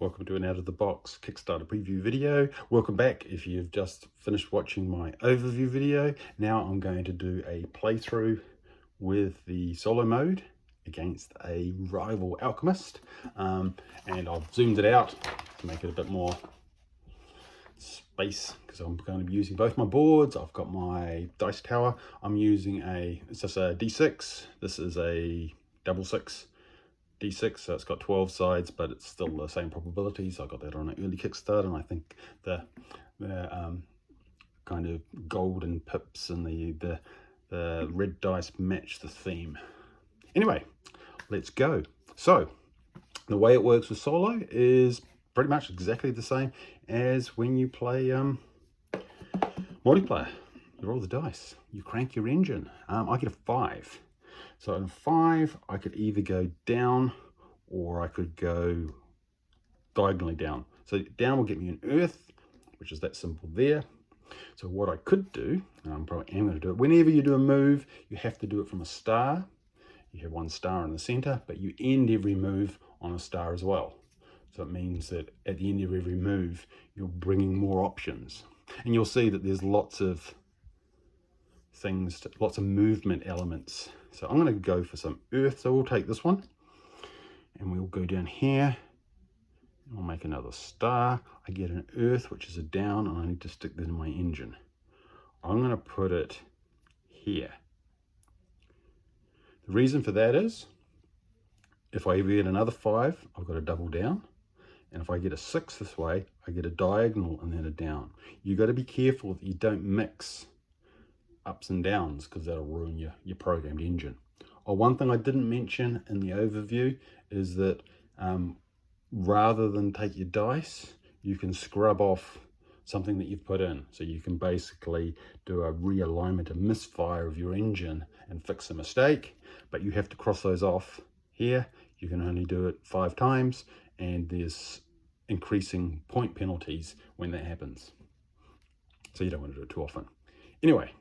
Welcome to an out of the box Kickstarter preview video. Welcome back if you've just finished watching my overview video. Now I'm going to do a playthrough with the solo mode against a rival alchemist. And I've zoomed it out to make it a bit more space because I'm going to be using both my boards. I've got my dice tower. I'm using it's just a D6. This is a double six D6, so it's got 12 sides, but it's still the same probabilities. I got that on an early Kickstarter, and I think the kind of golden pips and the red dice match the theme. Anyway, let's go. So the way it works with solo is pretty much exactly the same as when you play multiplayer. You roll the dice, you crank your engine. I get a 5. So in 5, I could either go down or I could go diagonally down. So down will get me an earth, which is that symbol there. So what I could do, and I'm probably going to do it, whenever you do a move, you have to do it from a star. You have one star in the center, but you end every move on a star as well. So it means that at the end of every move, you're bringing more options. And you'll see that there's lots of things, lots of movement elements. So I'm going to go for some earth. So we'll take this one and we'll go down here. I'll make another star. I get an earth, which is a down, and I need to stick that in my engine. I'm going to put it here. The reason for that is if I ever get another 5, I've got a double down. And if I get a 6 this way, I get a diagonal and then a down. You've got to be careful that you don't mix ups and downs because that'll ruin your programmed engine. Oh, one thing I didn't mention in the overview is that rather than take your dice, you can scrub off something that you've put in. So you can basically do a realignment, a misfire of your engine and fix a mistake, but you have to cross those off here. You can only do it 5 times, and there's increasing point penalties when that happens. So you don't want to do it too often. Anyway,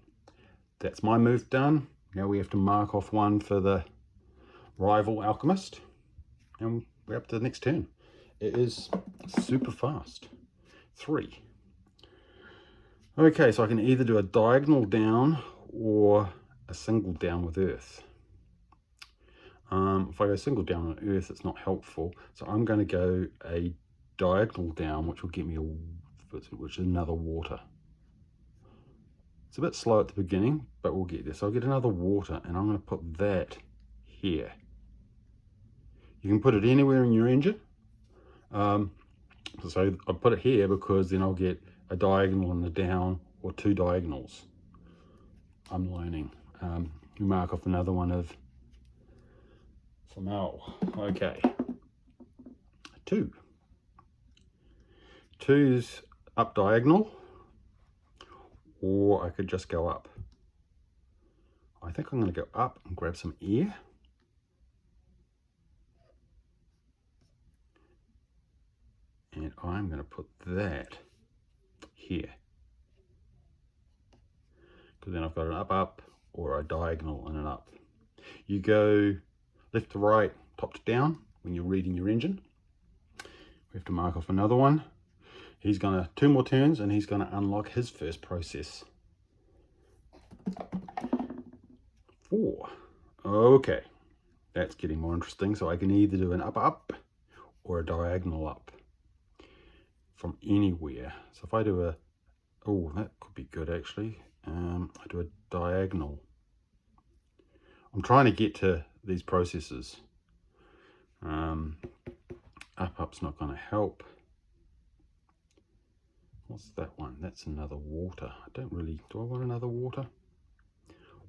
that's my move done. Now we have to mark off one for the rival alchemist, and we're up to the next turn. It is super fast. 3. Okay, so I can either do a diagonal down or a single down with earth. If I go single down on earth, it's not helpful. So I'm going to go a diagonal down, which will get me which is another water. It's a bit slow at the beginning, but we'll get there. So I'll get another water, and I'm going to put that here. You can put it anywhere in your engine. So I'll put it here because then I'll get a diagonal and a down, or 2 diagonals. I'm learning. You mark off another one of some L. Okay. 2. 2's up diagonal, or I could just go up. I think I'm going to go up and grab some air. And I'm going to put that here. Because then I've got an up, or a diagonal and an up. You go left to right, top to down when you're reading your engine. We have to mark off another one. He's going to 2 more turns, and he's going to unlock his first process. 4. Okay, that's getting more interesting. So I can either do an up or a diagonal up from anywhere. So if I do oh, that could be good actually. I do a diagonal. I'm trying to get to these processes. Up's not going to help. What's that one? That's another water. Do I want another water?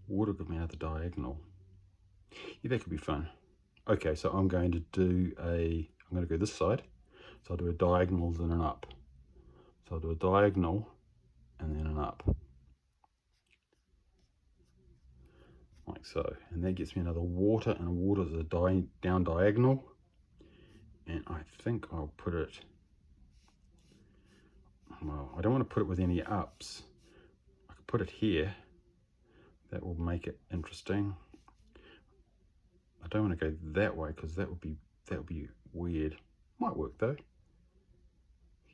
Water give me another diagonal. Yeah, that could be fun. Okay, so I'm going to go this side. So I'll do a diagonal, then an up. So I'll do a diagonal and then an up. Like so. And that gets me another water, and a water is a down diagonal. And I think I'll put it, well, I don't want to put it with any ups. I could put it here. That will make it interesting. I don't want to go that way because that would be weird. Might work though.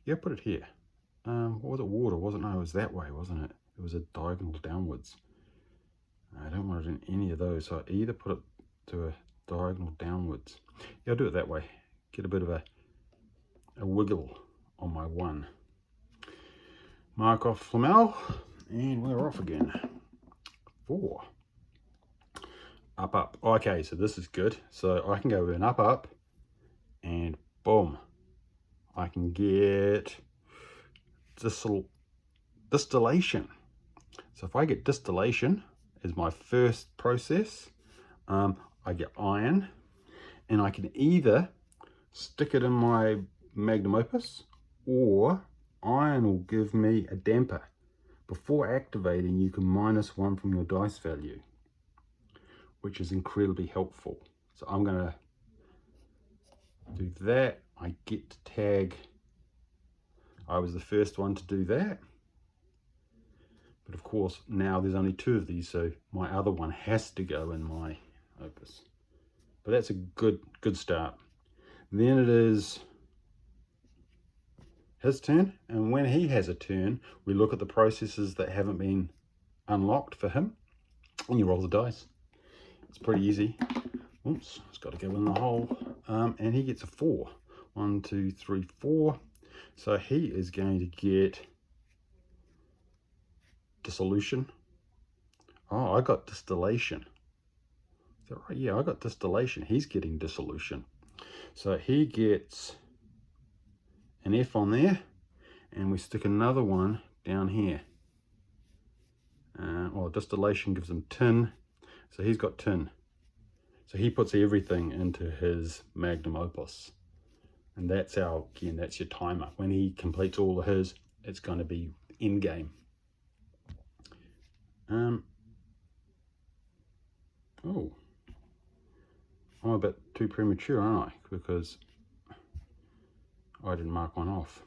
Yeah, put it here. What was it? Water, wasn't it? No, it was that way, wasn't it? It was a diagonal downwards. I don't want it in any of those, so I either put it to a diagonal downwards. Yeah, I'll do it that way. Get a bit of a wiggle on my one. Mark off Flamel, and we're off again. 4. Up, up. Okay, so this is good. So I can go with an up, up, and boom. I can get distillation. So if I get distillation as my first process, I get iron, and I can either stick it in my Magnum Opus, or iron will give me a damper. Before activating, you can -1 from your dice value, which is incredibly helpful. So I'm going to do that. I get to tag. I was the first one to do that. But of course, now there's only 2 of these, so my other one has to go in my Opus. But that's a good start. Then it is his turn, and when he has a turn, we look at the processes that haven't been unlocked for him, and you roll the dice. It's pretty easy. Oops, it's got to go in the hole. And he gets a 4. 1, 2, 3, 4. So he is going to get dissolution. Oh, I got distillation. Is that right? Yeah, I got distillation. He's getting dissolution. So he gets an F on there, and we stick another one down here. Well, distillation gives him tin, so he's got tin. So he puts everything into his Magnum Opus, and that's again, that's your timer. When he completes all of his, it's going to be in game. Oh, I'm a bit too premature, aren't I? Because I didn't mark one off.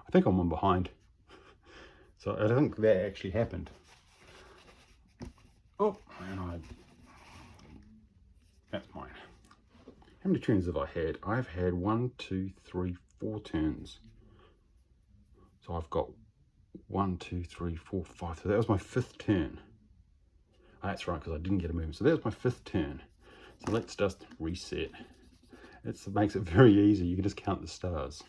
I think I'm one behind. So I think that actually happened. Oh, and that's mine. How many turns have I had? I've had 1, 2, 3, 4 turns. So I've got 1, 2, 3, 4, 5. So that was my 5th turn. Oh, that's right, because I didn't get a movement. So that was my 5th turn. So let's just reset. It makes it very easy. You can just count the stars.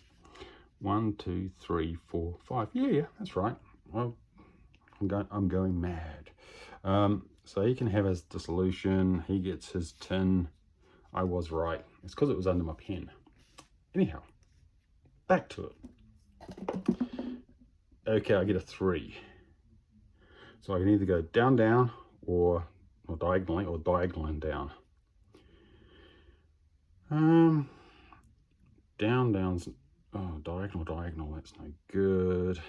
1, 2, 3, 4, 5. Yeah, that's right. Well, I'm going mad. So he can have his dissolution. He gets his tin. I was right. It's because it was under my pen. Anyhow, back to it. Okay, I get a 3. So I can either go down, down, or diagonally, or diagonal and down. Down, down's, oh, diagonal, diagonal, that's no good.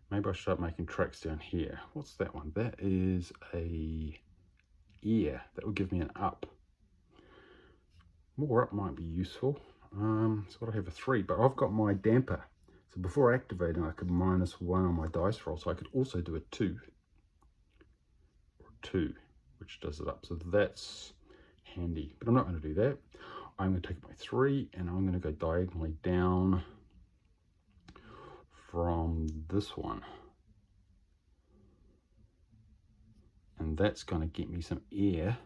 Maybe I should start making tracks down here. What's that one? That is a ear. That would give me an up. More up might be useful. So I have a 3, but I've got my damper. So before activating, I could -1 on my dice roll. So I could also do a 2. Or 2, which does it up. So that's handy. But I'm not going to do that. I'm going to take my 3, and I'm going to go diagonally down from this one. And that's going to get me some air,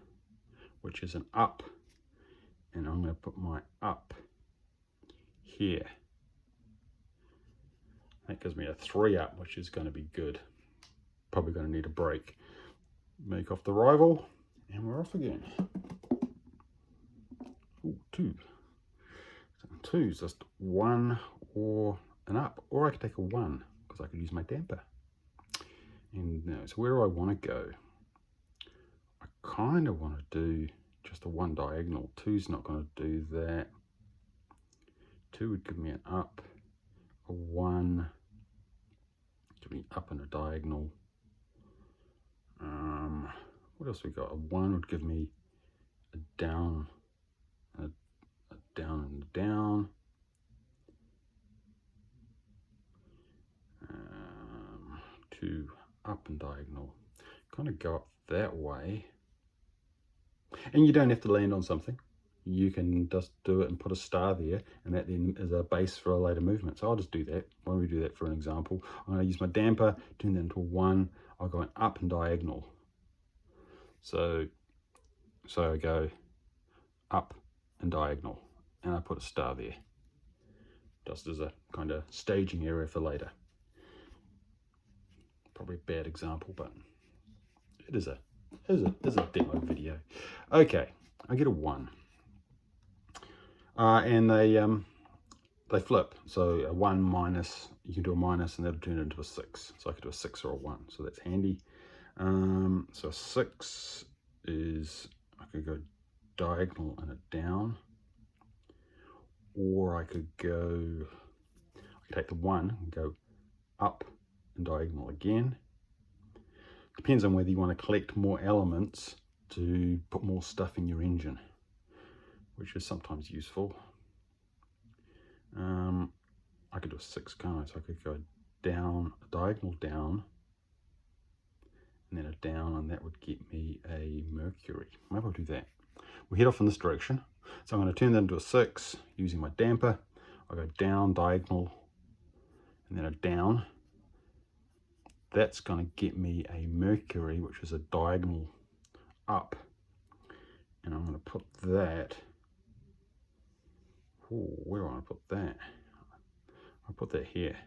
which is an up. And I'm going to put my up here. That gives me a 3 up, which is going to be good. Probably going to need a break. Make off the rival, and we're off again. Ooh, 2. So 2 is just 1 or an up, or I could take a 1 because I could use my damper. And now, so where do I want to go? I kind of want to do just a 1 diagonal. 2's not going to do that. 2 would give me an up. A 1 give me up and a diagonal. What else we got? A 1 would give me a down, a down and a down. 2 up and diagonal. Kind of go up that way. And you don't have to land on something. you can just do it and put a star there, and that then is a base for a later movement. So I'll just do that. Why don't we do that for an example? I'm going to use my damper, turn that into a 1. I'll go up and diagonal. So I go up and diagonal, and I put a star there, just as a kind of staging area for later. Probably a bad example, but it is a demo video. Okay, I get a 1. And they flip. So a 1 minus, you can do a minus and that'll turn it into a 6. So I could do a 6 or a 1. So that's handy. So 6 is, I could go diagonal and a down. Or I could take the 1 and go up and diagonal again. Depends on whether you want to collect more elements to put more stuff in your engine, which is sometimes useful. I could do a 6, can't I? So I could go down, a diagonal down, and then a down, and that would get me a Mercury. Maybe I'll do that. We'll head off in this direction. So I'm going to turn that into a 6 using my damper. I'll go down, diagonal, and then a down. That's going to get me a Mercury, which is a diagonal up. And I'm going to put that, where do I want to put that? I'll put that here.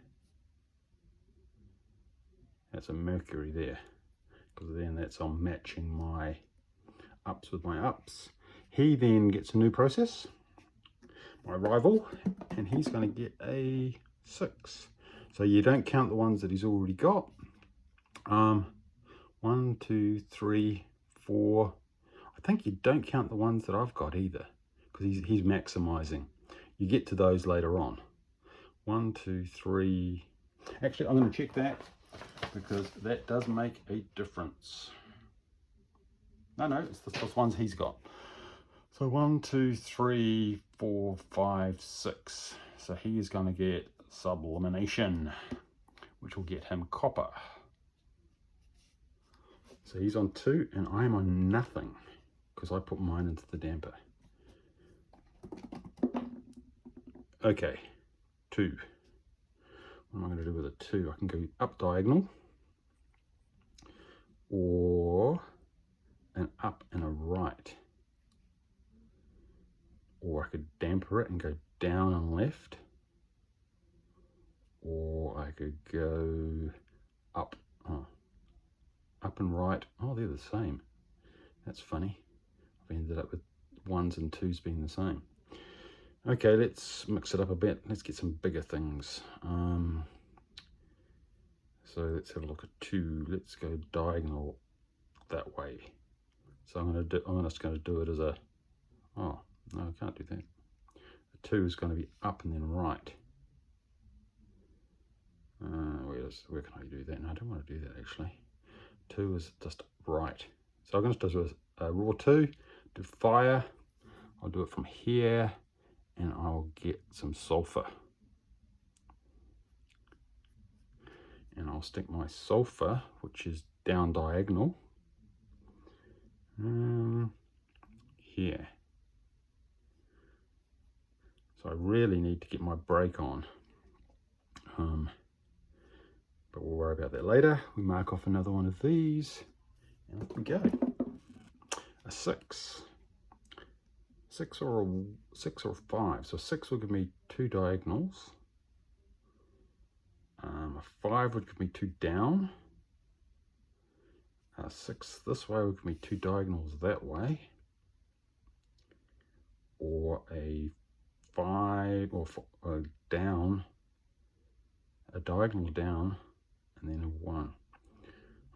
That's a Mercury there, because then that's on matching my ups with my ups. He then gets a new process, my rival, and he's going to get a 6. So you don't count the ones that he's already got. 1, 2, 3, 4. I think you don't count the ones that I've got either, because he's maximizing. You get to those later on. 1, 2, 3. Actually, I'm going to check that, because that does make a difference. No, it's the ones he's got. So 1, 2, 3, 4, 5, 6. So he is going to get sublimation, which will get him copper. So he's on 2 and I'm on nothing, because I put mine into the damper. Okay, 2. What am I going to do with a 2? I can go up diagonal, or an up and a right. Or I could damper it and go down and left. Or I could go up. Up and right. Oh, they're the same. That's funny. I've ended up with 1s and 2s being the same. Okay, let's mix it up a bit. Let's get some bigger things. So let's have a look at 2. Let's go diagonal that way. So I'm just going to do it as a, oh, no, I can't do that. The 2 is going to be up and then right. Where can I do that? No, I don't want to do that actually. 2 is just right. So I'm going to do a raw 2, do fire. I'll do it from here, and I'll get some sulfur. And I'll stick my sulfur, which is down diagonal, here. So I really need to get my brake on. But we'll worry about that later. We mark off another one of these, and off we go. A 6. 6 or a 5. So 6 will give me 2 diagonals. A 5 would give me 2 down. 6 this way would give me 2 diagonals that way. Or a 5 or a down, a diagonal down, and then a 1.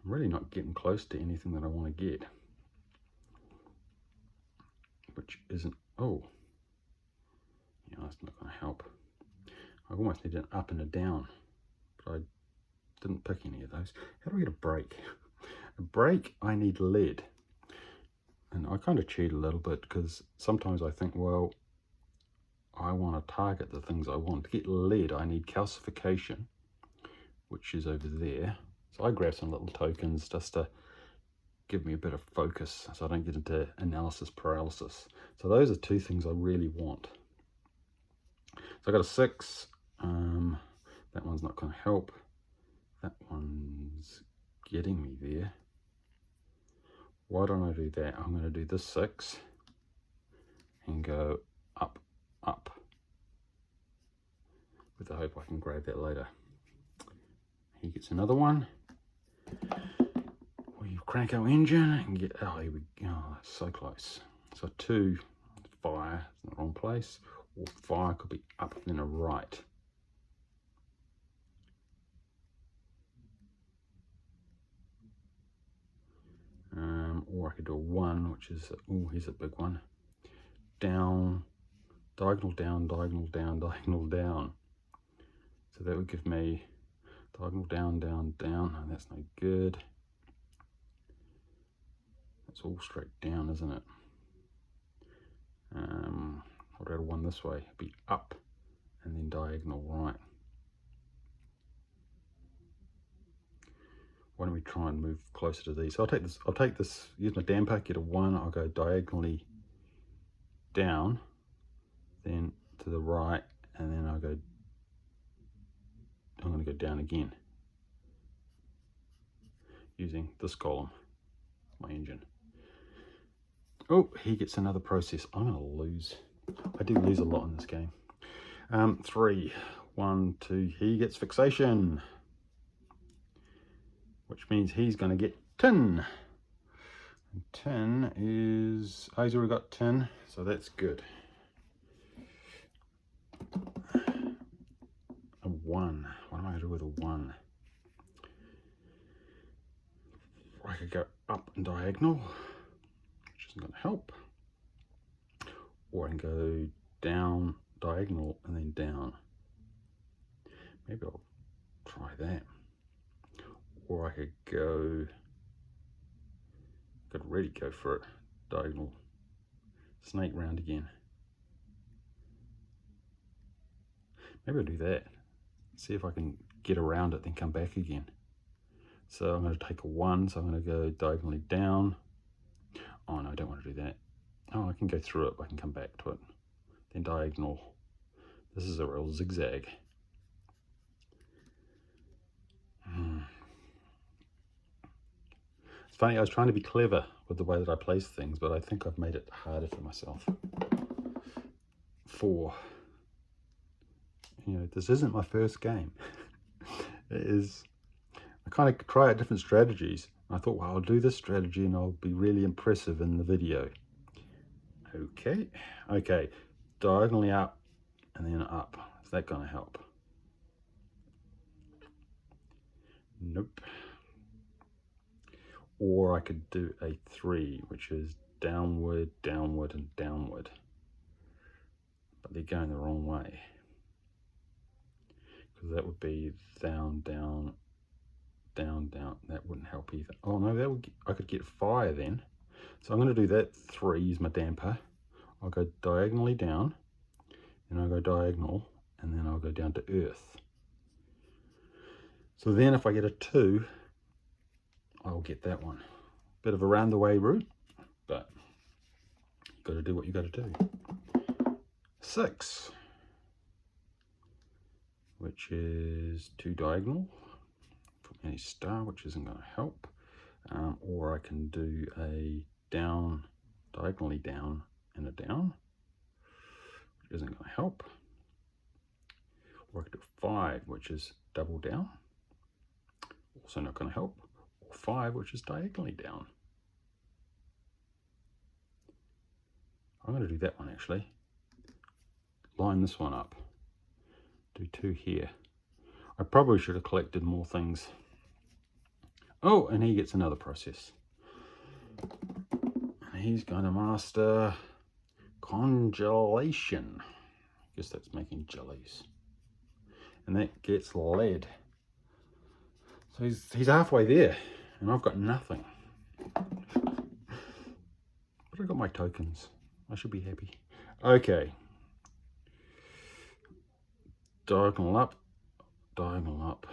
I'm really not getting close to anything that I want to get, which isn't, oh, yeah, that's not going to help. I almost need an up and a down, but I didn't pick any of those. How do I get a brake? A brake, I need lead. And I kind of cheat a little bit, because sometimes I think, well, I want to target the things I want. To get lead, I need calcification, which is over there. So I grab some little tokens just to give me a bit of focus so I don't get into analysis paralysis. So those are two things I really want. So I got a 6. That one's not going to help. That one's getting me there. Why don't I do that? I'm going to do this 6 and go up, up, with the hope I can grab that later. He gets another one. We crank our engine and get, oh, here we go, oh, so close. So 2, fire, in the wrong place, or fire could be up and then a right. Or I could do a 1, which is, oh, here's a big one. Down, diagonal down, diagonal down, diagonal down. So that would give me diagonal down, down, down. No, that's no good. That's all straight down, isn't it? What about a 1 this way? It'd be up and then diagonal right. Why don't we try and move closer to these? So I'll take this, use my damper, get a 1, I'll go diagonally down, then to the right, and then I'm going to go down again using this column, my engine. Oh, he gets another process. I'm going to lose. I do lose a lot in this game. 3, 1, 2, he gets fixation, which means he's going to get tin. And tin is, oh, he's already got tin, so that's good. A 1. What am I going to do with a 1? I could go up and diagonal, which isn't going to help. Or I can go down, diagonal, and then down. Maybe I'll try that. Or I could really go for it. Diagonal, snake round again. Maybe I'll do that. See if I can get around it, then come back again. So I'm going to take a 1, so I'm going to go diagonally down. Oh no, I don't want to do that. Oh, I can go through it, but I can come back to it. Then diagonal. This is a real zigzag. It's funny, I was trying to be clever with the way that I place things, but I think I've made it harder for myself. 4. You know, this isn't my first game. It is, I kind of try out different strategies. I thought, well, I'll do this strategy and I'll be really impressive in the video. Okay, diagonally up and then up. Is that going to help? Nope. Or I could do a 3, which is downward, downward, and downward. But they're going the wrong way. Because that would be down, down, down, down. That wouldn't help either. Oh no, that would I could get fire then. So I'm going to do that 3, use my damper. I'll go diagonally down, and I'll go diagonal, and then I'll go down to earth. So then if I get a 2, I'll get that one. Bit of a round the way route, but you've got to do what you got to do. 6, which is 2 diagonal. Put me a star, which isn't going to help. Or I can do a down, diagonally down, and a down, which isn't going to help. Or I could do 5, which is double down, also not going to help. Or 5, which is diagonally down. I'm going to do that one actually. Line this one up. Do 2 here. I probably should have collected more things. Oh, and he gets another process. And he's going to master congelation. I guess that's making jellies. And that gets lead. So he's halfway there, and I've got nothing. But I got my tokens. I should be happy. Okay. Diagonal up, diagonal up.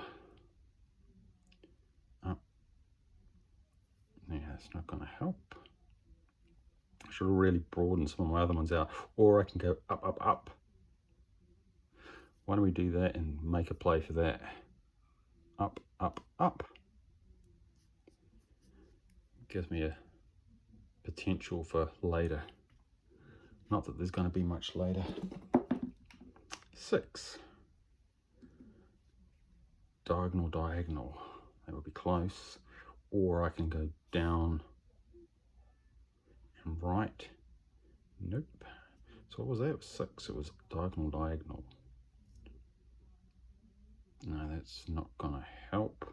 Up. Yeah, That's not going to help. I should have really broadened some of my other ones out. Or I can go up, up, up. Why don't we do that and make a play for that? Up, up, up. Gives me a potential for later. Not that there's going to be much later. 6. Diagonal, diagonal. That would be close. Or I can go down and right. Nope. So what was that? It was 6. It was diagonal, diagonal. No, that's not going to help.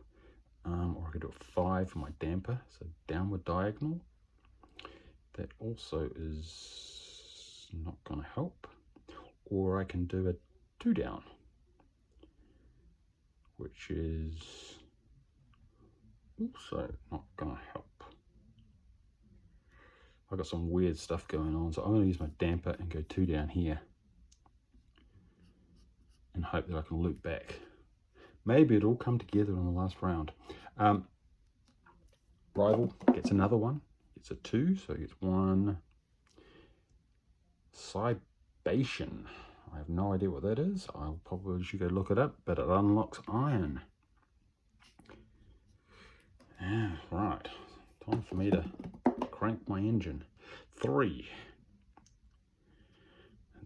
Or I could do a 5 for my damper. So downward diagonal. That also is not going to help. Or I can do a 2 down, which is also not going to help. I've got some weird stuff going on, so I'm going to use my damper and go 2 down here and hope that I can loop back. Maybe it'll all come together in the last round. Rival gets another one. It's a 2, so he gets 1. Cibation. I have no idea what that is. I'll probably should go look it up, but it unlocks iron. Yeah, right. Time for me to crank my engine. 3.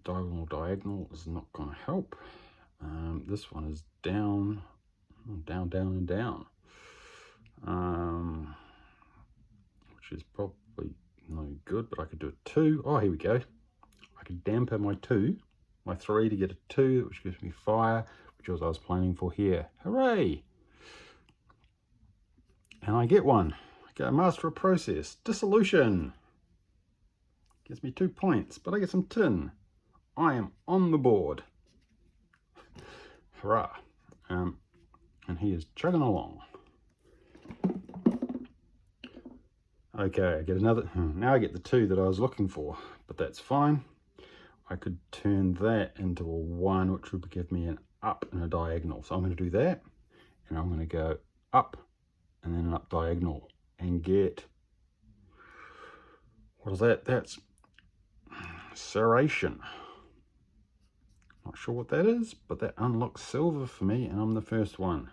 Diagonal, diagonal is not going to help. This one is down, down, down, and down. Which is probably no good, but I could do a 2. Oh, here we go. I could damper my 2, my 3 to get a 2, which gives me fire, which was I was planning for here. Hooray! And I get one. I get a master of process. Dissolution. Gives me 2 points, but I get some tin. I am on the board. Hurrah. And he is chugging along. Okay, I get another. Now I get the 2 that I was looking for, but that's fine. I could turn that into a 1, which would give me an up and a diagonal. So I'm going to do that, and I'm going to go up and then an up diagonal and get, what is that? That's serration. Not sure what that is, but that unlocks silver for me, and I'm the first one.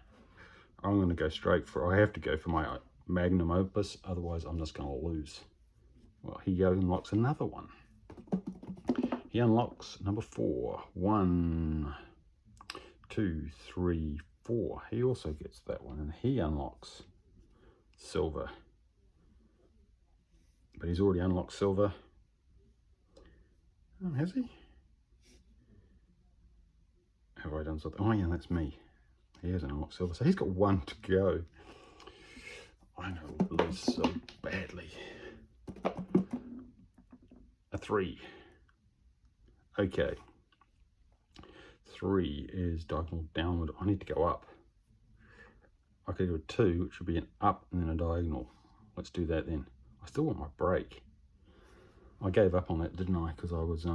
I'm going to go straight for, I have to go for my Magnum Opus, otherwise I'm just going to lose. Well, he unlocks another one. He unlocks number 4. 1, 2, 3, 4. He also gets that one, and he unlocks silver. But he's already unlocked silver. Oh, has he? Have I done something? Oh yeah, that's me. He hasn't unlocked silver, so he's got 1 to go. I know I'll lose so badly. A 3. Okay. 3 is diagonal downward. I need to go up. I could do a 2, which would be an up and then a diagonal. Let's do that then. I still want my break. I gave up on that, didn't I? Because I was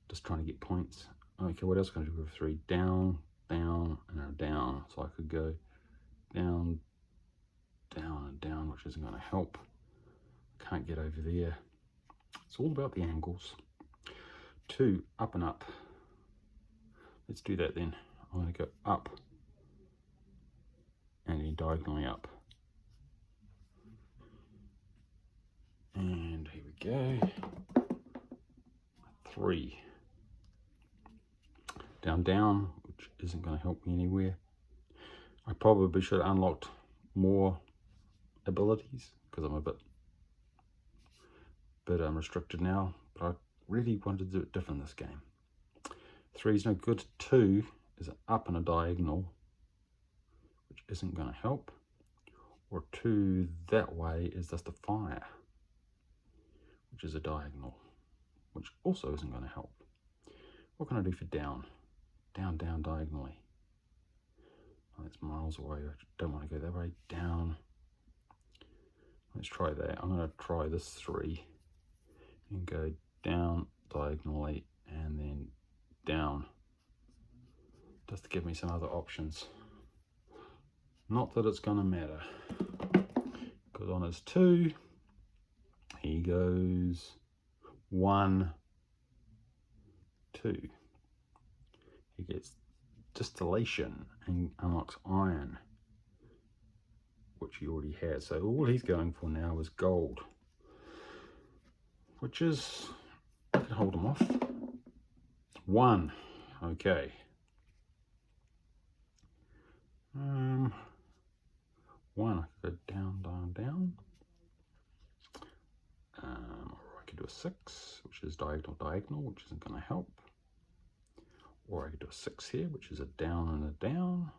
just trying to get points. Okay, what else can I do with 3? Down, down, and a down. So I could go down, down, and down, which isn't going to help. Can't get over there. It's all about the angles. 2, up and up. Let's do that then. I'm going to go up and then diagonally up. And here we go. 3. Down, down, which isn't going to help me anywhere. I probably should have unlocked more abilities because I'm a bit restricted now, but I really wanted to do it different this game. 3 is no good. 2 is an up and a diagonal, which isn't going to help. Or 2 that way is just a fire, which is a diagonal, which also isn't going to help. What can I do for down? Down, down, diagonally. Oh, that's miles away. I don't want to go that way. Down. Let's try that. I'm going to try this 3 and go down diagonally and then down, just to give me some other options. Not that it's going to matter. because on his 2, he goes 1, 2. He gets distillation and unlocks iron, which he already has. So all he's going for now is gold, which is, I can hold him off. 1, okay. 1, I could go down, down, down. Or I could do a 6, which is diagonal, diagonal, which isn't going to help. Or I could do a 6 here, which is a down and a down.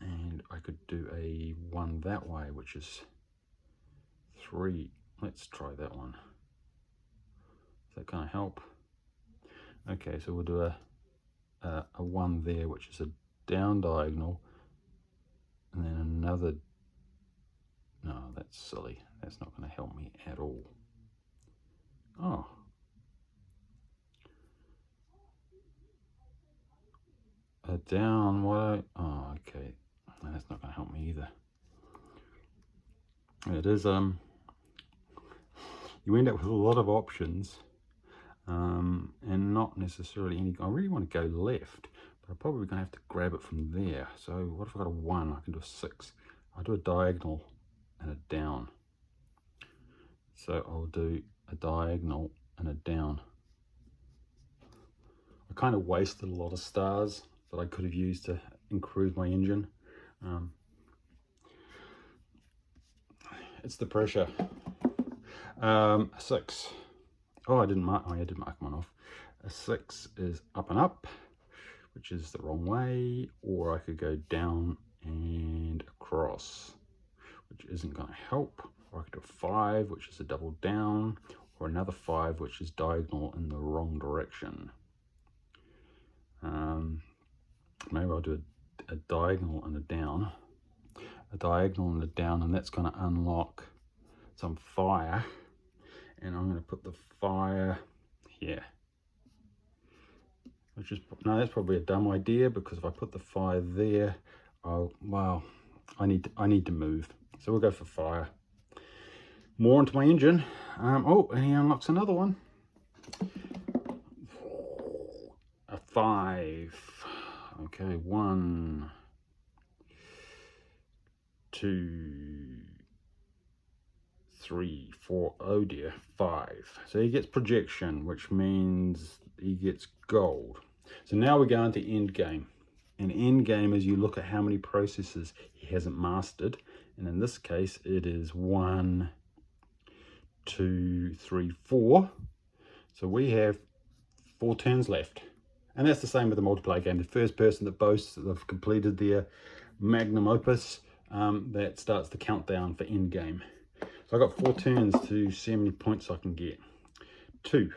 And I could do a 1 that way, which is 3. Let's try that one. Is that going to help? Okay, so we'll do a 1 there, which is a down diagonal, and then another. No, that's silly. That's not going to help me at all. Oh. A down, what? Oh, okay. No, that's not going to help me either. It is, you end up with a lot of options, and not necessarily any. I really want to go left, but I'm probably going to have to grab it from there. So what if I got a 1? I can do a 6. I'll do a diagonal and a down. So I'll do a diagonal and a down. I kind of wasted a lot of stars that I could have used to improve my engine. It's the pressure. 6. Oh, I didn't mark. Oh, I did mark one off. A 6 is up and up, which is the wrong way, or I could go down and across, which isn't going to help. Or I could do a 5, which is a double down, or another 5, which is diagonal in the wrong direction. Maybe I'll do a diagonal and a down. A diagonal and a down, and that's going to unlock some fire. And I'm going to put the fire here. Which is, no, that's probably a dumb idea, because if I put the fire there, well, I need to move. So we'll go for fire. More into my engine. Oh, and he unlocks another one. A 5. Okay, 1, 2, 3, 4. Oh dear, 5. So he gets projection, which means he gets gold. So now we're going to end game. And end game is you look at how many processes he hasn't mastered. And in this case, it is 1, 2, 3, 4. So we have 4 turns left. And that's the same with the multiplayer game. The first person that boasts that they've completed their Magnum Opus, that starts the countdown for end game. So I've got 4 turns to see how many points I can get. 2.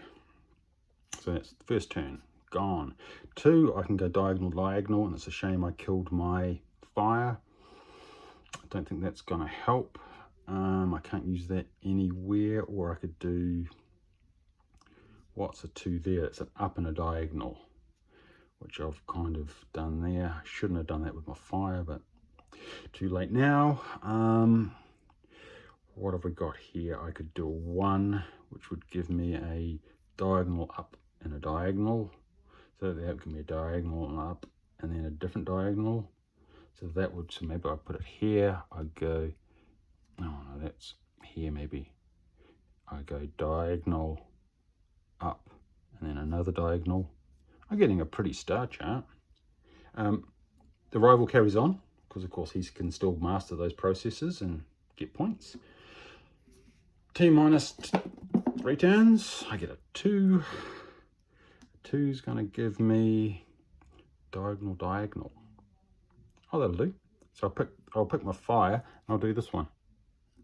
So that's the first turn, gone. 2, I can go diagonal, and it's a shame I killed my fire. I don't think that's going to help. I can't use that anywhere, or I could do, what's a 2 there? It's an up and a diagonal, which I've kind of done there. I shouldn't have done that with my fire, but too late now. What have we got here? I could do a 1, which would give me a diagonal up and a diagonal. So that would give me a diagonal and up, and then a different diagonal. So that would, so maybe I put it here. I go, oh no, that's here maybe. I go diagonal up, and then another diagonal. I'm getting a pretty star chart. The rival carries on, because of course he can still master those processes and get points. T minus 3 turns, I get a 2. 2 is going to give me diagonal, diagonal. Oh, that'll do. So I'll pick my fire, and I'll do this one.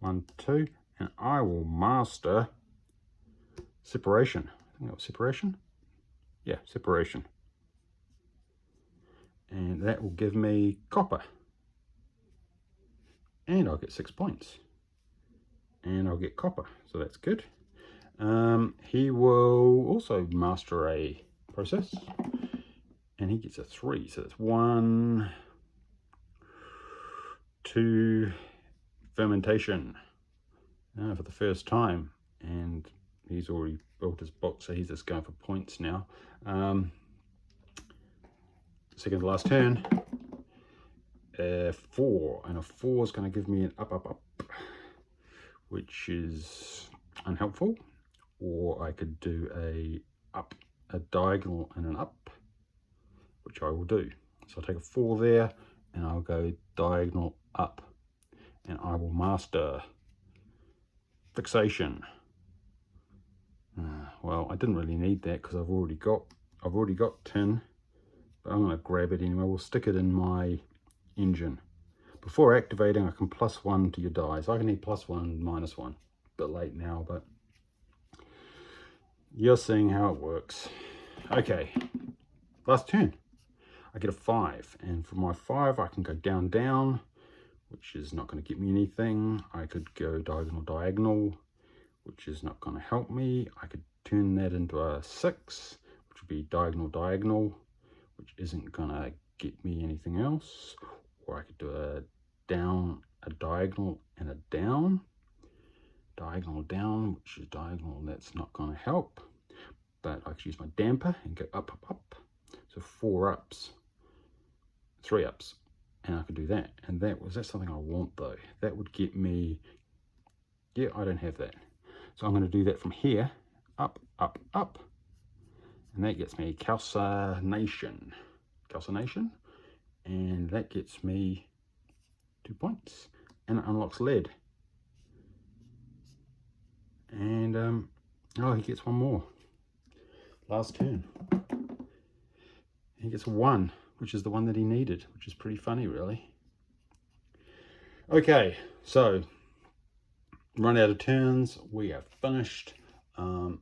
1, 2, and I will master separation. I think that was separation. Yeah, separation. And that will give me copper. And I'll get 6 points. And I'll get copper, so that's good. He will also master a process, and he gets a 3. So that's 1, to fermentation for the first time, and he's already built his book, so he's just going for points now. Second to last turn, 4, and a 4 is going to give me an up, which is unhelpful. Or I could do a diagonal and an up, which I will do. So I'll take a 4 there, and I'll go diagonal up, and I will master fixation. Well, I didn't really need that because I've already got tin, but I'm going to grab it anyway. We'll stick it in my engine. Before activating, I can +1 to your die, so I can need +1 and -1. A bit late now, but you're seeing how it works. Okay, last turn. I get a 5, and for my 5 I can go down, which is not going to get me anything. I could go diagonal, which is not going to help me. I could turn that into a 6, which would be diagonal, which isn't going to get me anything else. Or I could do a diagonal and a down. Diagonal down, which is diagonal, that's not going to help. But I could use my damper and go up. So 4 ups, 3 ups, and I could do that. And that's something I want though. That would get me, yeah, I don't have that. So I'm going to do that from here, up, and that gets me calcination, and that gets me 2 points, and it unlocks lead. And oh, he gets one more. Last turn. He gets a 1, which is the one that he needed, which is pretty funny, really. Okay, so run out of turns. We are finished. I've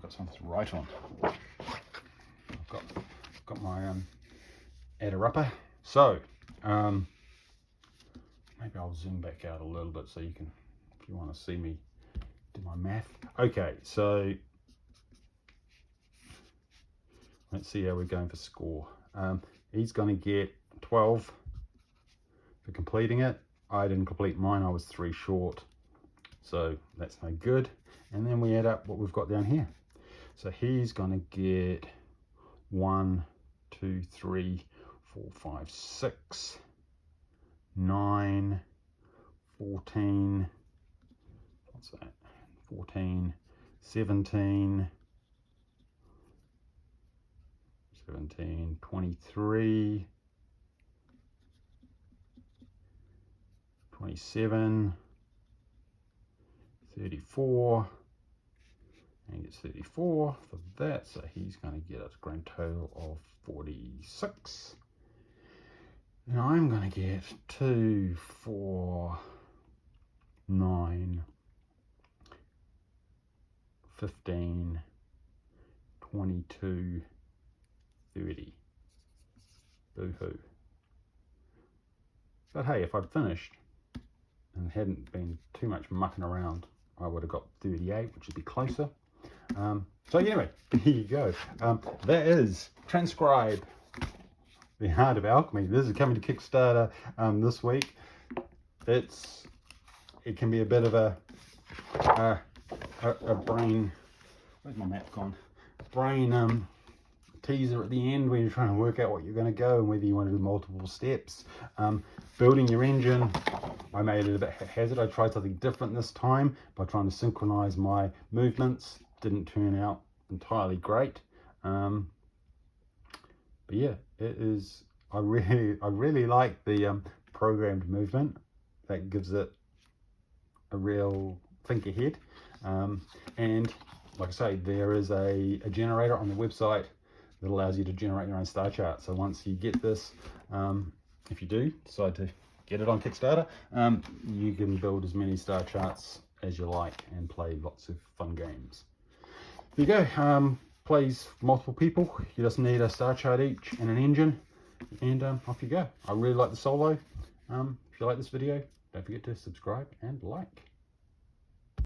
got something to write on. I've got my adder upper. So maybe I'll zoom back out a little bit so you can, if you want to see me do my math. Okay, so let's see how we're going for score. He's going to get 12 for completing it. I didn't complete mine, I was 3 short, so that's no good. And then we add up what we've got down here. So he's going to get 1, 2, 3, 4, 5, 6, 9, 14, what's that, 14, 17, 23, 27, 34, and he gets 34 for that, so he's going to get a grand total of 46. And I'm going to get 2, 4, 9, 15, 22, 30. Boo-hoo. But hey, if I'd finished and hadn't been too much mucking around, I would have got 38, which would be closer. So anyway, here you go. That is Transcribe, the Art of Alchemy. This is coming to Kickstarter this week. It can be a bit of a brain, where's my map gone? Brain teaser at the end when you're trying to work out what you're going to go and whether you want to do multiple steps. Building your engine, I made it a bit haphazard. I tried something different this time by trying to synchronize my movements. Didn't turn out entirely great, but yeah, it is. I really like the programmed movement. That gives it a real think ahead. And like I say, there is a generator on the website that allows you to generate your own star chart. So once you get this, if you do decide to get it on Kickstarter, you can build as many star charts as you like and play lots of fun games. There you go. Plays multiple people. You just need a star chart each and an engine, and off you go. I really like the solo. If you like this video, don't forget to subscribe and like.